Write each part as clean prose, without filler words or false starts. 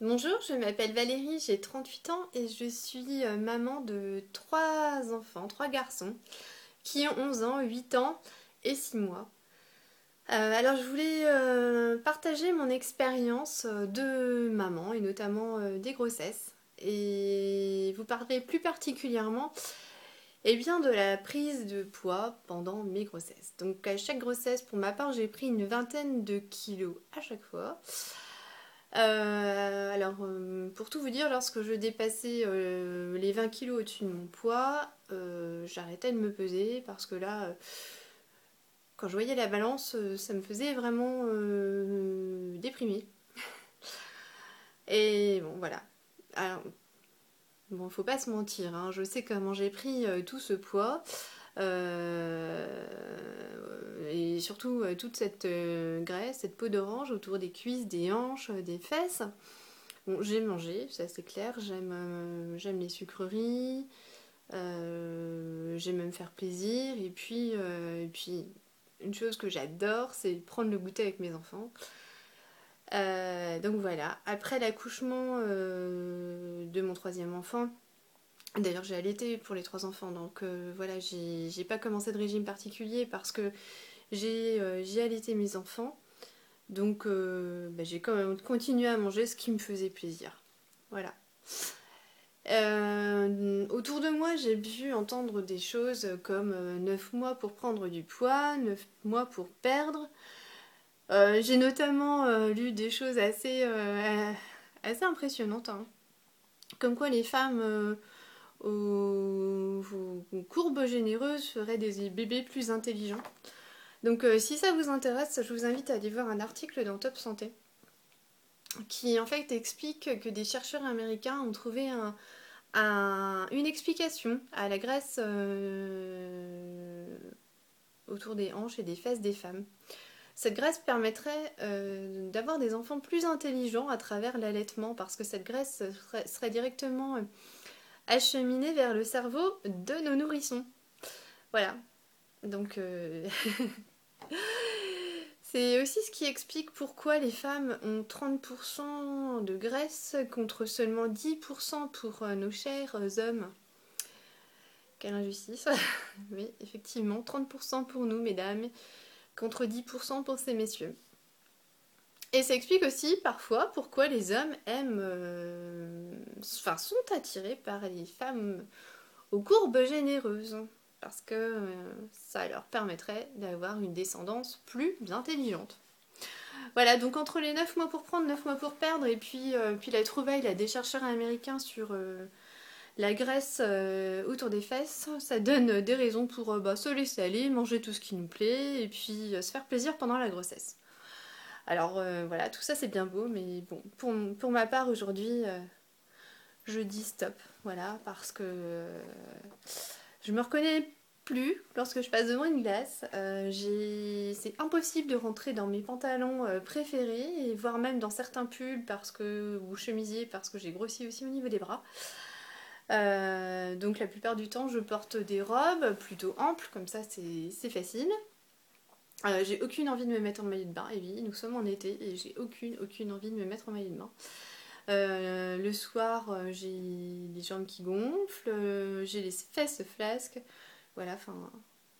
Bonjour, je m'appelle Valérie, j'ai 38 ans et je suis maman de trois enfants, trois garçons, qui ont 11 ans, 8 ans et 6 mois. Alors je voulais partager mon expérience de maman et notamment des grossesses et vous parler plus particulièrement bien, de la prise de poids pendant mes grossesses. Donc à chaque grossesse, pour ma part, j'ai pris une vingtaine de kilos à chaque fois. Pour tout vous dire, lorsque je dépassais les 20 kilos au-dessus de mon poids, j'arrêtais de me peser parce que là, quand je voyais la balance, ça me faisait vraiment déprimer. Et bon, voilà. Alors, bon, faut pas se mentir, hein, je sais comment j'ai pris tout ce poids. Et surtout toute cette graisse, cette peau d'orange autour des cuisses, des hanches, des fesses. Bon, j'ai mangé, ça c'est clair, j'aime les sucreries, j'aime me faire plaisir, et puis une chose que j'adore, c'est prendre le goûter avec mes enfants. Donc voilà, après l'accouchement de mon troisième enfant, d'ailleurs j'ai allaité pour les trois enfants, donc voilà, j'ai pas commencé de régime particulier parce que j'ai allaité mes enfants, donc j'ai quand même continué à manger ce qui me faisait plaisir. Voilà. Autour de moi, j'ai pu entendre des choses comme 9 mois pour prendre du poids, 9 mois pour perdre. J'ai notamment lu des choses assez impressionnantes, hein. Comme quoi les femmes aux courbes généreuses feraient des bébés plus intelligents. Donc si ça vous intéresse, je vous invite à aller voir un article dans Top Santé qui en fait explique que des chercheurs américains ont trouvé une explication à la graisse autour des hanches et des fesses des femmes. Cette graisse permettrait d'avoir des enfants plus intelligents à travers l'allaitement parce que cette graisse serait directement acheminée vers le cerveau de nos nourrissons. Voilà. Donc c'est aussi ce qui explique pourquoi les femmes ont 30% de graisse contre seulement 10% pour nos chers hommes. Quelle injustice. Oui, effectivement, 30% pour nous, mesdames, contre 10% pour ces messieurs. Et ça explique aussi parfois pourquoi les hommes sont attirés par les femmes aux courbes généreuses. Parce que ça leur permettrait d'avoir une descendance plus intelligente. Voilà, donc entre les 9 mois pour prendre, 9 mois pour perdre, et puis la trouvaille là, des chercheurs américains sur la graisse autour des fesses, ça donne des raisons pour se laisser aller, manger tout ce qui nous plaît, et puis se faire plaisir pendant la grossesse. Alors voilà, tout ça c'est bien beau, mais bon, pour ma part aujourd'hui, je dis stop, voilà, parce que je me reconnais plus lorsque je passe devant une glace. C'est impossible de rentrer dans mes pantalons préférés, et voire même dans certains pulls ou chemisiers parce que j'ai grossi aussi au niveau des bras. Donc la plupart du temps, je porte des robes plutôt amples, comme ça c'est facile. J'ai aucune envie de me mettre en maillot de bain, et oui, nous sommes en été et j'ai aucune envie de me mettre en maillot de bain. Le soir, j'ai les jambes qui gonflent, j'ai les fesses flasques, voilà, enfin,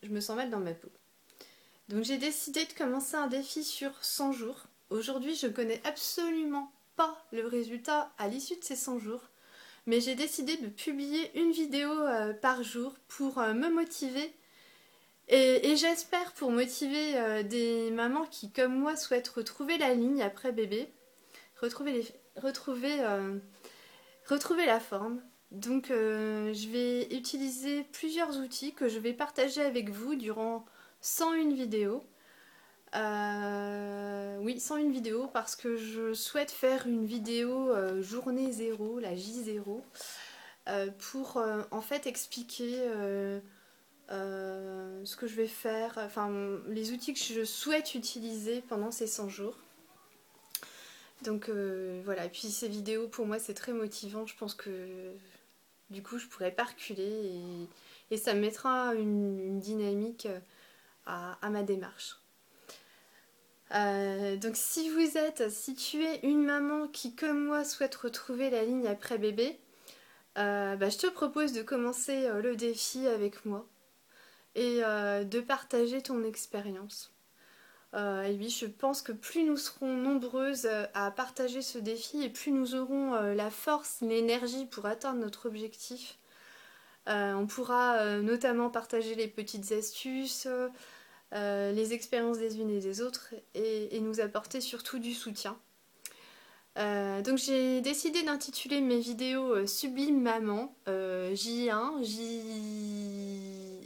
je me sens mal dans ma peau. Donc j'ai décidé de commencer un défi sur 100 jours. Aujourd'hui, je connais absolument pas le résultat à l'issue de ces 100 jours, mais j'ai décidé de publier une vidéo par jour pour me motiver et j'espère pour motiver des mamans qui, comme moi, souhaitent retrouver la ligne après bébé, retrouver, retrouver la forme. Donc je vais utiliser plusieurs outils que je vais partager avec vous durant 101 vidéos. Oui, 101 vidéos parce que je souhaite faire une vidéo journée zéro, la J0, pour en fait expliquer ce que je vais faire, enfin les outils que je souhaite utiliser pendant ces 100 jours. Donc voilà, et puis ces vidéos pour moi c'est très motivant, je pense que du coup je pourrais pas reculer et ça me mettra une dynamique à ma démarche. Donc si tu es une maman qui comme moi souhaite retrouver la ligne après bébé, je te propose de commencer le défi avec moi et de partager ton expérience. Et oui, je pense que plus nous serons nombreuses à partager ce défi et plus nous aurons la force, l'énergie pour atteindre notre objectif. On pourra notamment partager les petites astuces, les expériences des unes et des autres et nous apporter surtout du soutien. Donc j'ai décidé d'intituler mes vidéos Sublime Maman J1,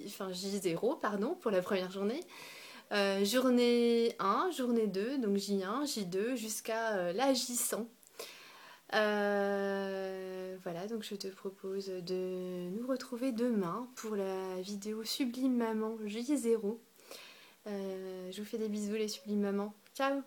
J0 pardon, pour la première journée. Journée 1, journée 2, donc J1, J2 jusqu'à la J100. Voilà, donc je te propose de nous retrouver demain pour la vidéo Sublime Maman J0. Je vous fais des bisous les Sublimes Mamans. Ciao!